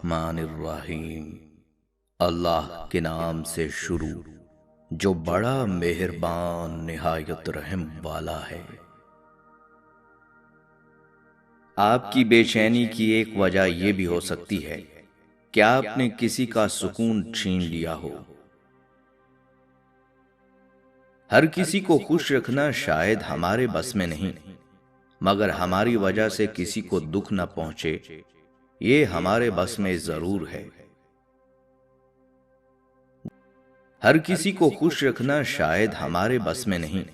الرحمن الرحیم۔ اللہ کے نام سے شروع جو بڑا مہربان نہایت رحم والا ہے۔ آپ کی بے چینی کی ایک وجہ یہ بھی ہو سکتی ہے کہ آپ نے کسی کا سکون چھین لیا ہو۔ ہر کسی کو خوش رکھنا شاید ہمارے بس میں نہیں، مگر ہماری وجہ سے کسی کو دکھ نہ پہنچے یہ ہمارے بس میں ضرور ہے۔ ہر کسی کو خوش رکھنا شاید ہمارے بس میں نہیں،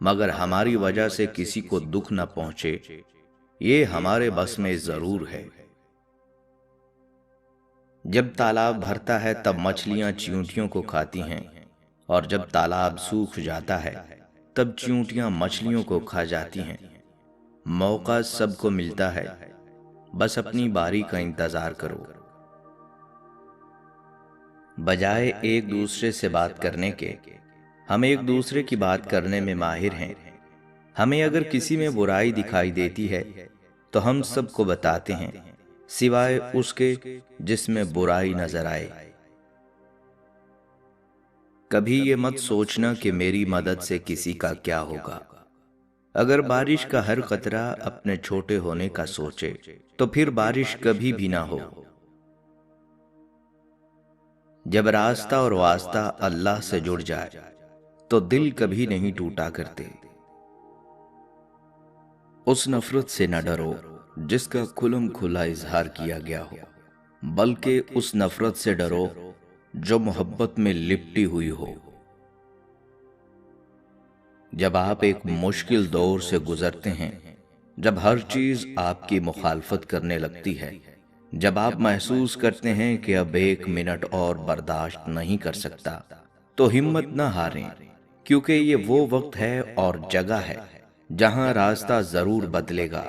مگر ہماری وجہ سے کسی کو دکھ نہ پہنچے یہ ہمارے بس میں ضرور ہے۔ جب تالاب بھرتا ہے تب مچھلیاں چیونٹیوں کو کھاتی ہیں، اور جب تالاب سوکھ جاتا ہے تب چیونٹیاں مچھلیوں کو کھا جاتی ہیں۔ موقع سب کو ملتا ہے، بس اپنی باری کا انتظار کرو۔ بجائے ایک دوسرے سے بات کرنے کے، ہم ایک دوسرے کی بات کرنے میں ماہر ہیں۔ ہمیں اگر کسی میں برائی دکھائی دیتی ہے تو ہم سب کو بتاتے ہیں، سوائے اس کے جس میں برائی نظر آئے۔ کبھی یہ مت سوچنا کہ میری مدد سے کسی کا کیا ہوگا۔ اگر بارش کا ہر قطرہ اپنے چھوٹے ہونے کا سوچے تو پھر بارش کبھی بھی نہ ہو۔ جب راستہ اور واسطہ اللہ سے جڑ جائے تو دل کبھی نہیں ٹوٹا کرتے۔ اس نفرت سے نہ ڈرو جس کا کھلم کھلا اظہار کیا گیا ہو، بلکہ اس نفرت سے ڈرو جو محبت میں لپٹی ہوئی ہو۔ جب آپ ایک مشکل دور سے گزرتے ہیں، جب ہر چیز آپ کی مخالفت کرنے لگتی ہے، جب آپ محسوس کرتے ہیں کہ اب ایک منٹ اور برداشت نہیں کر سکتا، تو ہمت نہ ہاریں، کیونکہ یہ وہ وقت ہے اور جگہ ہے جہاں راستہ ضرور بدلے گا۔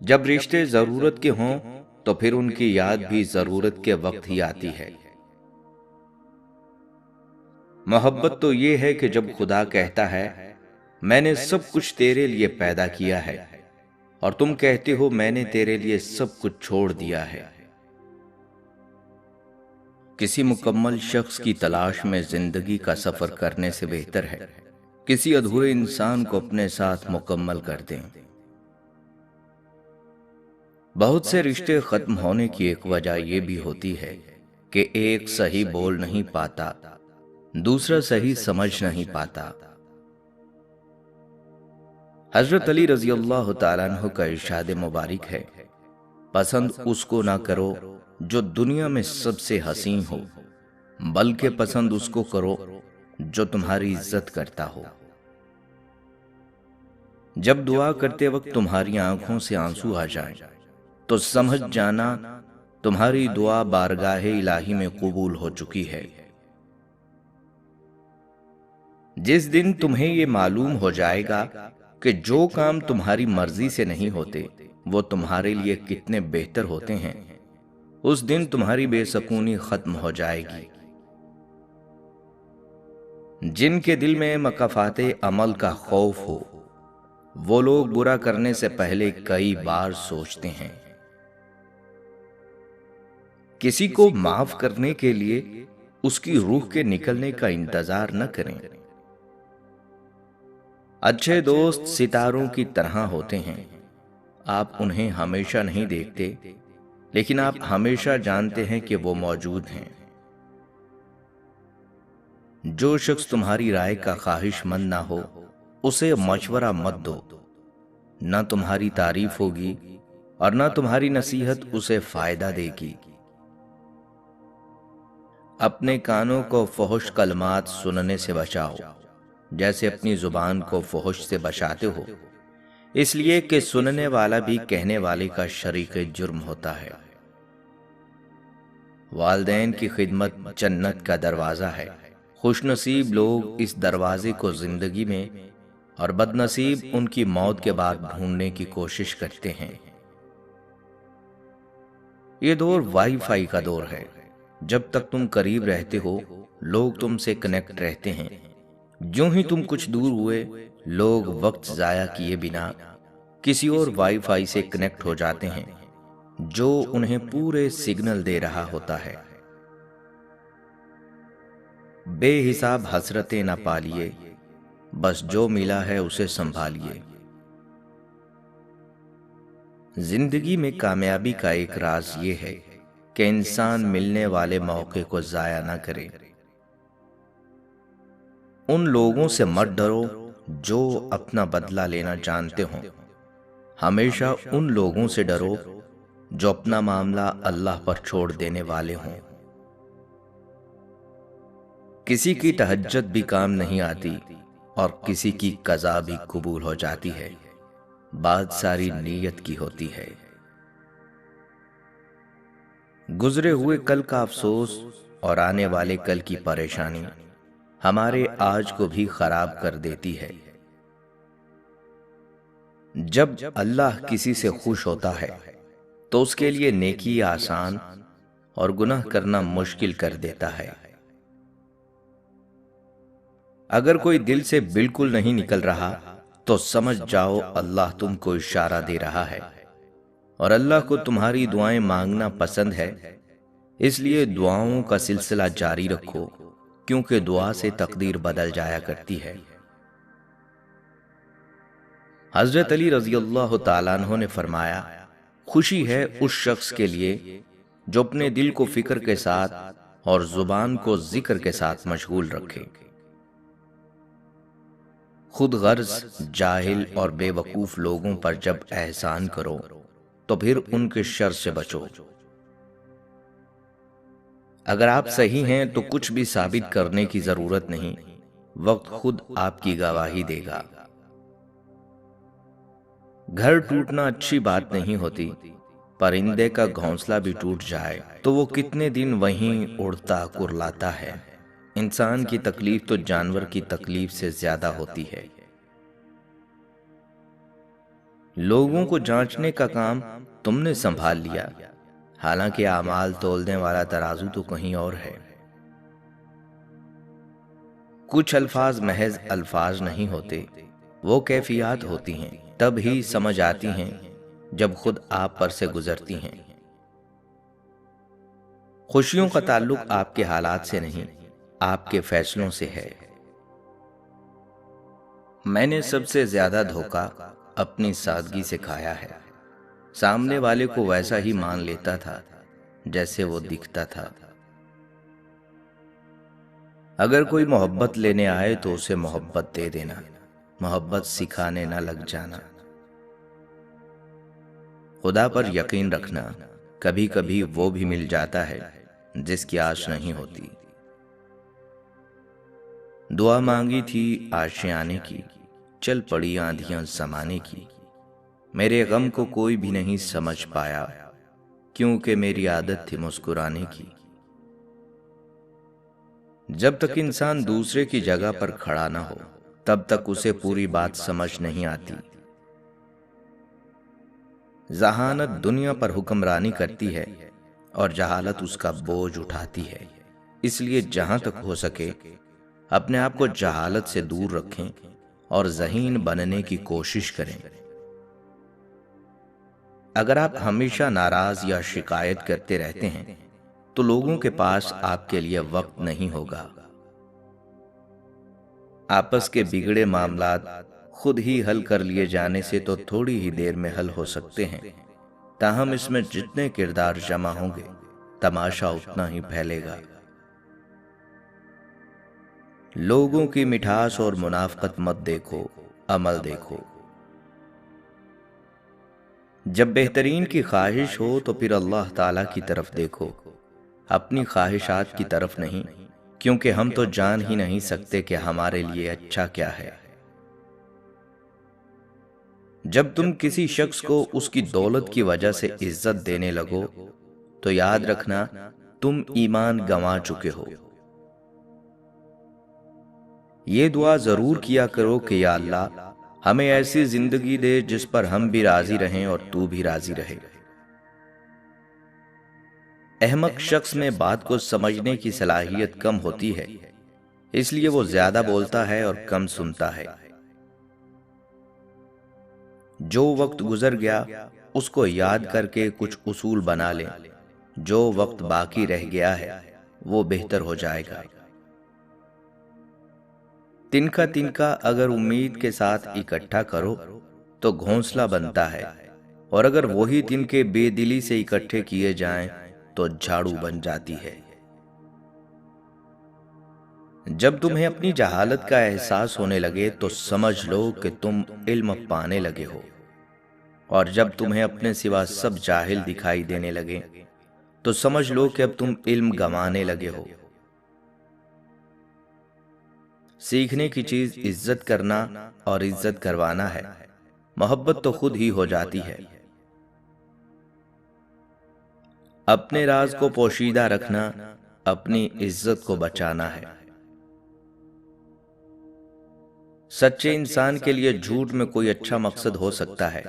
جب رشتے ضرورت کے ہوں تو پھر ان کی یاد بھی ضرورت کے وقت ہی آتی ہے۔ محبت تو یہ ہے کہ جب خدا کہتا ہے میں نے سب کچھ تیرے لیے پیدا کیا ہے، اور تم کہتے ہو میں نے تیرے لیے سب کچھ چھوڑ دیا ہے۔ کسی مکمل شخص کی تلاش میں زندگی کا سفر کرنے سے بہتر ہے کسی ادھورے انسان کو اپنے ساتھ مکمل کر دیں۔ بہت سے رشتے ختم ہونے کی ایک وجہ یہ بھی ہوتی ہے کہ ایک صحیح بول نہیں پاتا، دوسرا صحیح سمجھ نہیں پاتا۔ حضرت علی رضی اللہ تعالیٰ عنہ کا ارشاد مبارک ہے، پسند اس کو نہ کرو جو دنیا میں سب سے حسین ہو، بلکہ پسند اس کو کرو جو تمہاری عزت کرتا ہو۔ جب دعا کرتے وقت تمہاری آنکھوں سے آنسو آ جائیں تو سمجھ جانا تمہاری دعا بارگاہ الہی میں قبول ہو چکی ہے۔ جس دن تمہیں یہ معلوم ہو جائے گا کہ جو کام تمہاری مرضی سے نہیں ہوتے وہ تمہارے لیے کتنے بہتر ہوتے ہیں، اس دن تمہاری بے سکونی ختم ہو جائے گی۔ جن کے دل میں مکافات عمل کا خوف ہو وہ لوگ برا کرنے سے پہلے کئی بار سوچتے ہیں۔ کسی کو معاف کرنے کے لیے اس کی روح کے نکلنے کا انتظار نہ کریں۔ اچھے دوست ستاروں کی طرح ہوتے ہیں، آپ انہیں ہمیشہ نہیں دیکھتے لیکن آپ ہمیشہ جانتے ہیں کہ وہ موجود ہیں۔ جو شخص تمہاری رائے کا خواہش مند نہ ہو اسے مشورہ مت دو، نہ تمہاری تعریف ہوگی اور نہ تمہاری نصیحت اسے فائدہ دے گی۔ اپنے کانوں کو فحش کلمات سننے سے بچاؤ جیسے اپنی زبان کو فحش سے بچاتے ہو، اس لیے کہ سننے والا بھی کہنے والے کا شریک جرم ہوتا ہے۔ والدین کی خدمت جنت کا دروازہ ہے، خوش نصیب لوگ اس دروازے کو زندگی میں اور بد نصیب ان کی موت کے بعد ڈھونڈنے کی کوشش کرتے ہیں۔ یہ دور وائی فائی کا دور ہے، جب تک تم قریب رہتے ہو لوگ تم سے کنیکٹ رہتے ہیں، جوں ہی تم کچھ دور ہوئے لوگ وقت ضائع کیے بنا کسی اور وائی فائی سے کنیکٹ ہو جاتے ہیں جو انہیں پورے سگنل دے رہا ہوتا ہے۔ بے حساب حسرتیں نہ پالیے، بس جو ملا ہے اسے سنبھالیے۔ زندگی میں کامیابی کا ایک راز یہ ہے کہ انسان ملنے والے موقع کو ضائع نہ کرے۔ ان لوگوں سے مت ڈرو جو اپنا بدلہ لینا جانتے ہوں، ہمیشہ ان لوگوں سے ڈرو جو اپنا معاملہ اللہ پر چھوڑ دینے والے ہوں۔ کسی کی تہجد بھی کام نہیں آتی اور کسی کی قضا بھی قبول ہو جاتی ہے، بات ساری نیت کی ہوتی ہے۔ گزرے ہوئے کل کا افسوس اور آنے والے کل کی پریشانی ہمارے آج کو بھی خراب کر دیتی ہے۔ جب اللہ کسی سے خوش ہوتا ہے تو اس کے لیے نیکی آسان اور گناہ کرنا مشکل کر دیتا ہے۔ اگر کوئی دل سے بالکل نہیں نکل رہا تو سمجھ جاؤ اللہ تم کو اشارہ دے رہا ہے، اور اللہ کو تمہاری دعائیں مانگنا پسند ہے، اس لیے دعاؤں کا سلسلہ جاری رکھو، کیونکہ دعا سے تقدیر بدل جایا کرتی ہے۔ حضرت علی رضی اللہ تعالیٰ عنہ نے فرمایا، خوشی ہے اس شخص کے لیے جو اپنے دل کو فکر کے ساتھ اور زبان کو ذکر کے ساتھ مشغول رکھے۔ خود غرض جاہل اور بے وقوف لوگوں پر جب احسان کرو تو پھر ان کے شر سے بچو۔ اگر آپ صحیح ہیں تو کچھ بھی ثابت کرنے کی ضرورت نہیں، وقت خود آپ کی گواہی دے گا۔ گھر ٹوٹنا اچھی بات نہیں ہوتی، پرندے کا گھونسلہ بھی ٹوٹ جائے تو وہ کتنے دن وہیں اڑتا کرلاتا ہے۔ انسان کی تکلیف تو جانور کی تکلیف سے زیادہ ہوتی ہے۔ لوگوں کو جانچنے کا کام تم نے سنبھال لیا، حالانکہ اعمال تولنے والا ترازو تو کہیں اور ہے۔ کچھ الفاظ محض الفاظ نہیں ہوتے، وہ کیفیات ہوتی ہیں، تب ہی سمجھ آتی ہیں جب خود آپ پر سے گزرتی ہیں۔ خوشیوں کا تعلق آپ کے حالات سے نہیں، آپ کے فیصلوں سے ہے۔ میں نے سب سے زیادہ دھوکہ اپنی سادگی سے کھایا ہے۔ سامنے والے کو ویسا ہی مان لیتا تھا جیسے وہ دکھتا تھا۔ اگر کوئی محبت لینے آئے تو اسے محبت دے دینا، محبت سکھانے نہ لگ جانا۔ خدا پر یقین رکھنا، کبھی کبھی وہ بھی مل جاتا ہے جس کی آش نہیں ہوتی۔ دعا مانگی تھی آشیانے کی، چل پڑی آندھیاں زمانے کی۔ میرے غم کو کوئی بھی نہیں سمجھ پایا، کیونکہ میری عادت تھی مسکرانے کی۔ جب تک انسان دوسرے کی جگہ پر کھڑا نہ ہو تب تک اسے پوری بات سمجھ نہیں آتی۔ ذہانت دنیا پر حکمرانی کرتی ہے اور جہالت اس کا بوجھ اٹھاتی ہے، اس لیے جہاں تک ہو سکے اپنے آپ کو جہالت سے دور رکھیں اور ذہین بننے کی کوشش کریں۔ اگر آپ ہمیشہ ناراض یا شکایت کرتے رہتے ہیں تو لوگوں کے پاس آپ کے لیے وقت نہیں ہوگا۔ آپس کے بگڑے معاملات خود ہی حل کر لیے جانے سے تو تھوڑی ہی دیر میں حل ہو سکتے ہیں، تاہم اس میں جتنے کردار جمع ہوں گے تماشا اتنا ہی پھیلے گا۔ لوگوں کی مٹھاس اور منافقت مت دیکھو، عمل دیکھو۔ جب بہترین کی خواہش ہو تو پھر اللہ تعالیٰ کی طرف دیکھو، اپنی خواہشات کی طرف نہیں، کیونکہ ہم تو جان ہی نہیں سکتے کہ ہمارے لیے اچھا کیا ہے۔ جب تم کسی شخص کو اس کی دولت کی وجہ سے عزت دینے لگو تو یاد رکھنا تم ایمان گنوا چکے ہو۔ یہ دعا ضرور کیا کرو کہ یا اللہ ہمیں ایسی زندگی دے جس پر ہم بھی راضی رہیں اور تو بھی راضی رہے۔ احمق شخص میں بات کو سمجھنے کی صلاحیت کم ہوتی ہے، اس لیے وہ زیادہ بولتا ہے اور کم سنتا ہے۔ جو وقت گزر گیا اس کو یاد کر کے کچھ اصول بنا لیں، جو وقت باقی رہ گیا ہے وہ بہتر ہو جائے گا۔ تنکا تنکا اگر امید کے ساتھ اکٹھا کرو تو گھونسلہ بنتا ہے، اور اگر وہی تنکے بے دلی سے اکٹھے کیے جائیں تو جھاڑو بن جاتی ہے۔ جب تمہیں اپنی جہالت کا احساس ہونے لگے تو سمجھ لو کہ تم علم پانے لگے ہو، اور جب تمہیں اپنے سوا سب جاہل دکھائی دینے لگے تو سمجھ لو کہ اب تم علم گنوانے لگے ہو۔ سیکھنے کی چیز عزت کرنا اور عزت کروانا ہے، محبت تو خود ہی ہو جاتی ہے۔ اپنے راز کو پوشیدہ رکھنا، اپنی عزت کو بچانا ہے۔ سچے انسان کے لیے جھوٹ میں کوئی اچھا مقصد ہو سکتا ہے،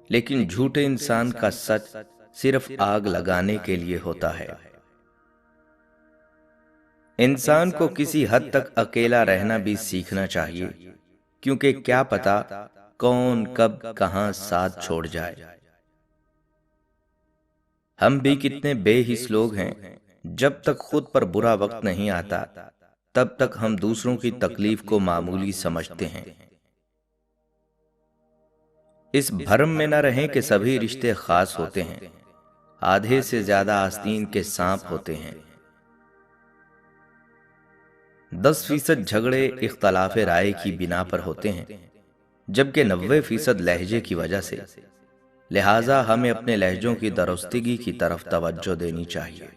لیکن جھوٹے انسان کا سچ صرف آگ لگانے کے لیے ہوتا ہے۔ انسان کو کسی حد تک اکیلا رہنا بھی سیکھنا چاہیے، کیونکہ کیا پتا کون کب کہاں ساتھ چھوڑ جائے۔ ہم بھی کتنے بے حس لوگ ہیں، جب تک خود پر برا وقت نہیں آتا تب تک ہم دوسروں کی تکلیف کو معمولی سمجھتے ہیں۔ اس بھرم میں نہ رہیں کہ سبھی رشتے خاص ہوتے ہیں، آدھے سے زیادہ آستین کے سانپ ہوتے ہیں۔ 10% جھگڑے اختلاف رائے کی بنا پر ہوتے ہیں، جبکہ 90% لہجے کی وجہ سے۔ لہٰذا ہمیں اپنے لہجوں کی درستگی کی طرف توجہ دینی چاہیے۔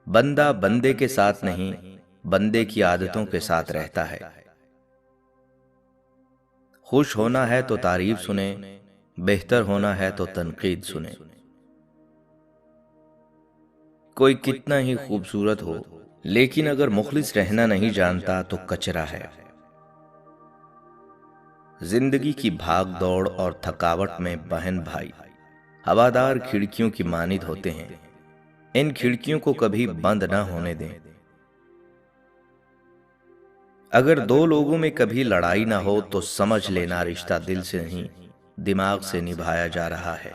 بندہ بندے کے ساتھ نہیں، بندے کی عادتوں کے ساتھ رہتا ہے۔ خوش ہونا ہے تو تعریف سنیں، بہتر ہونا ہے تو تنقید سنیں۔ کوئی کتنا ہی خوبصورت ہو، لیکن اگر مخلص رہنا نہیں جانتا تو کچرا ہے۔ زندگی کی بھاگ دوڑ اور تھکاوٹ میں بہن بھائی ہوادار کھڑکیوں کی مانند ہوتے ہیں، ان کھڑکیوں کو کبھی بند نہ ہونے دیں۔ اگر دو لوگوں میں کبھی لڑائی نہ ہو تو سمجھ لینا رشتہ دل سے نہیں، دماغ سے نبھایا جا رہا ہے۔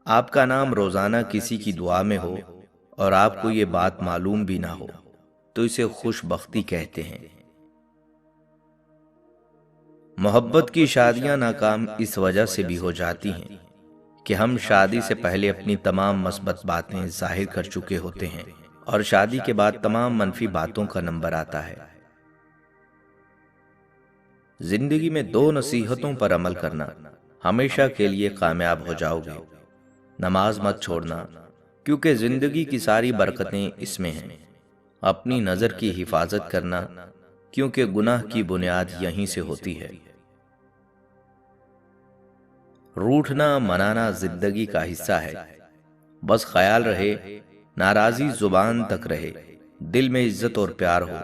آپ کا نام روزانہ کسی کی دعا میں ہو اور آپ کو یہ بات معلوم بھی نہ ہو تو اسے خوش بختی کہتے ہیں۔ محبت کی شادیاں ناکام اس وجہ سے بھی ہو جاتی ہیں کہ ہم شادی سے پہلے اپنی تمام مثبت باتیں ظاہر کر چکے ہوتے ہیں، اور شادی کے بعد تمام منفی باتوں کا نمبر آتا ہے۔ زندگی میں 2 نصیحتوں پر عمل کرنا، ہمیشہ کے لیے کامیاب ہو جاؤ گے۔ نماز مت چھوڑنا، کیونکہ زندگی کی ساری برکتیں اس میں ہیں۔ اپنی نظر کی حفاظت کرنا، کیونکہ گناہ کی بنیاد یہیں سے ہوتی ہے۔ روٹھنا منانا زندگی کا حصہ ہے، بس خیال رہے ناراضی زبان تک رہے، دل میں عزت اور پیار ہو۔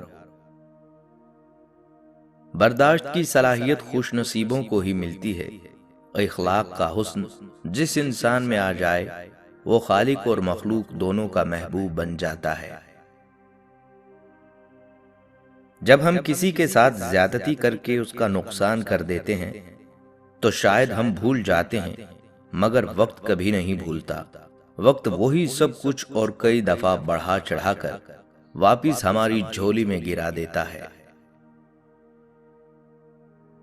برداشت کی صلاحیت خوش نصیبوں کو ہی ملتی ہے۔ اخلاق کا حسن جس انسان میں آ جائے وہ خالق اور مخلوق دونوں کا محبوب بن جاتا ہے۔ جب ہم کسی کے ساتھ زیادتی کر کے اس کا نقصان کر دیتے ہیں تو شاید ہم بھول جاتے ہیں، مگر وقت کبھی نہیں بھولتا۔ وقت وہی سب کچھ اور کئی دفعہ بڑھا چڑھا کر واپس ہماری جھولی میں گرا دیتا ہے۔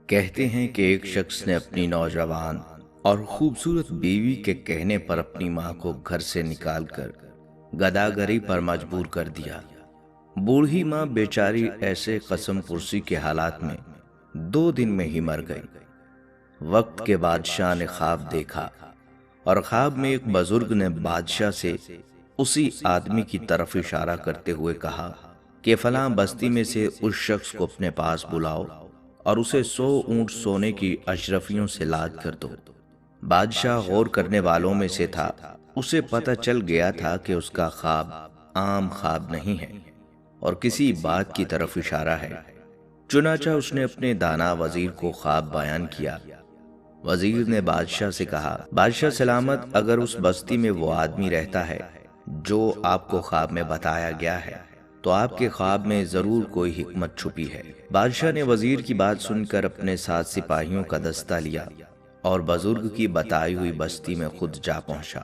کہتے ہیں کہ ایک شخص نے اپنی نوجوان اور خوبصورت بیوی کے کہنے پر اپنی ماں کو گھر سے نکال کر گداگری پر مجبور کر دیا۔ بوڑھی ماں بیچاری ایسے قسم پرسی کے حالات میں 2 دن میں ہی مر گئی۔ وقت کے بادشاہ نے خواب دیکھا، اور خواب میں ایک بزرگ نے بادشاہ سے اسی آدمی کی طرف اشارہ کرتے ہوئے کہا کہ فلاں بستی میں سے اس شخص کو اپنے پاس بلاؤ اور اسے 100 اونٹ سونے کی اشرفیوں سے لاد کر دو۔ بادشاہ غور کرنے والوں میں سے تھا، اسے پتہ چل گیا تھا کہ اس کا خواب عام خواب نہیں ہے اور کسی بات کی طرف اشارہ ہے۔ چنانچہ اس نے اپنے دانا وزیر کو خواب بیان کیا۔ وزیر نے بادشاہ سے کہا، بادشاہ سلامت، اگر اس بستی میں وہ آدمی رہتا ہے جو آپ کو خواب میں بتایا گیا ہے تو آپ کے خواب میں ضرور کوئی حکمت چھپی ہے۔ بادشاہ نے وزیر کی بات سن کر اپنے ساتھ سپاہیوں کا دستہ لیا اور بزرگ کی بتائی ہوئی بستی میں خود جا پہنچا،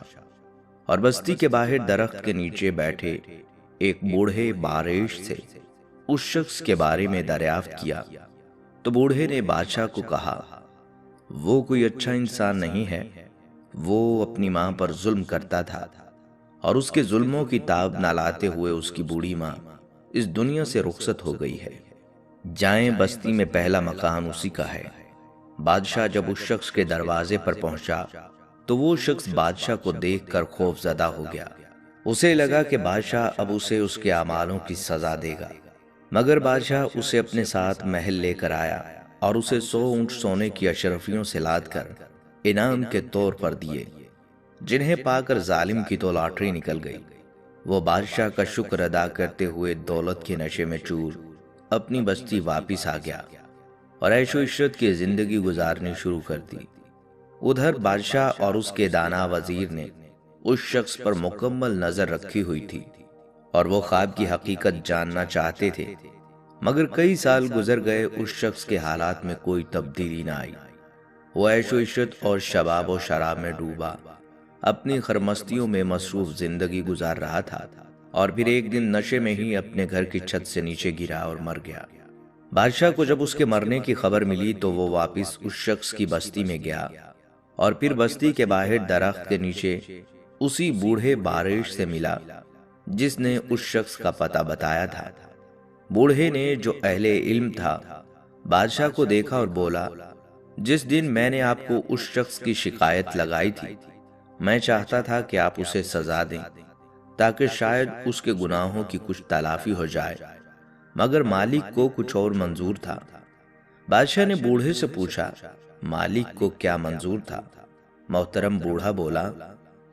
اور بستی کے باہر درخت کے نیچے بیٹھے ایک بوڑھے باریش سے اس شخص کے بارے میں دریافت کیا۔ تو بوڑھے نے بادشاہ کو کہا، وہ کوئی اچھا انسان نہیں ہے، وہ اپنی ماں پر ظلم کرتا تھا، اور اس کے ظلموں کی تاب نہ لاتے ہوئے اس کی بوڑھی ماں اس دنیا سے رخصت ہو گئی ہے۔ جائیں، بستی میں پہلا مکان اسی کا ہے۔ بادشاہ جب اس شخص کے دروازے پر پہنچا تو وہ شخص بادشاہ کو دیکھ کر خوف زدہ ہو گیا۔ اسے لگا کہ بادشاہ اب اسے اس کے اعمالوں کی سزا دے گا، مگر بادشاہ اسے اپنے ساتھ محل لے کر آیا اور اسے 100 اونٹ سونے کی اشرفیوں سے لاد کر انعام کے طور پر دیے، جنہیں پا کر ظالم کی تو لاٹری نکل گئی۔ وہ بادشاہ کا شکر ادا کرتے ہوئے دولت کے نشے میں چور اپنی بستی واپس آ گیا اور عیش و عشرت کی زندگی گزارنی شروع کر دی۔ ادھر بادشاہ اور اس کے دانا وزیر نے اس شخص پر مکمل نظر رکھی ہوئی تھی اور وہ خواب کی حقیقت جاننا چاہتے تھے، مگر کئی سال گزر گئے، اس شخص کے حالات میں کوئی تبدیلی نہ آئی۔ وہ عیش و عشرت اور شباب و شراب میں ڈوبا اپنی خرمستیوں میں مصروف زندگی گزار رہا تھا، اور پھر ایک دن نشے میں ہی اپنے گھر کی چھت سے نیچے گرا اور مر گیا۔ بادشاہ کو جب اس کے مرنے کی خبر ملی تو وہ واپس اس شخص کی بستی میں گیا اور پھر بستی کے باہر درخت کے نیچے اسی بوڑھے باریش سے ملا جس نے اس شخص کا پتہ بتایا تھا۔ بوڑھے نے، جو اہل علم تھا، بادشاہ کو دیکھا اور بولا، جس دن میں نے آپ کو اس شخص کی شکایت لگائی تھی، میں چاہتا تھا کہ آپ اسے سزا دیں تاکہ شاید اس کے گناہوں کی کچھ تلافی ہو جائے، مگر مالک کو کچھ اور منظور تھا۔ بادشاہ نے بوڑھے سے پوچھا، مالک کو کیا منظور تھا؟ محترم بوڑھا بولا،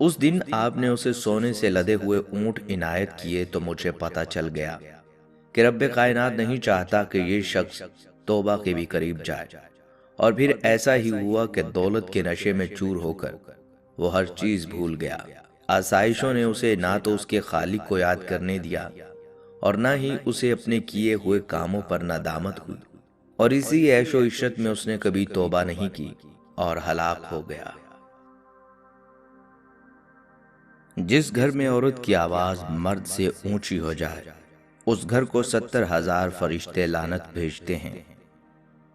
اس دن آپ نے اسے سونے سے لدے ہوئے اونٹ عنایت کیے تو مجھے پتہ چل گیا کہ رب کائنات نہیں چاہتا کہ یہ شخص توبہ کے بھی قریب جائے، اور پھر ایسا ہی ہوا کہ دولت کے نشے میں چور ہو کر وہ ہر چیز بھول گیا۔ آسائشوں نے اسے نہ تو اس کے خالق کو یاد کرنے دیا اور نہ ہی اسے اپنے کیے ہوئے کاموں پر ندامت ہوئی، اور اسی عیش و عشرت میں اس نے کبھی توبہ نہیں کی اور ہلاک ہو گیا۔ جس گھر میں عورت کی آواز مرد سے اونچی ہو جائے، اس گھر کو 70,000 فرشتے لعنت بھیجتے ہیں۔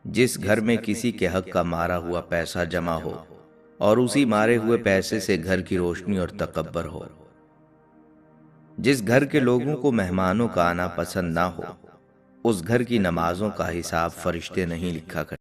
جس گھر میں کسی کے حق کا مارا ہوا پیسہ جمع ہو اور اسی مارے ہوئے پیسے سے گھر کی روشنی اور تکبر ہو، جس گھر کے لوگوں کو مہمانوں کا آنا پسند نہ ہو، اس گھر کی نمازوں کا حساب فرشتے نہیں لکھا کرتے۔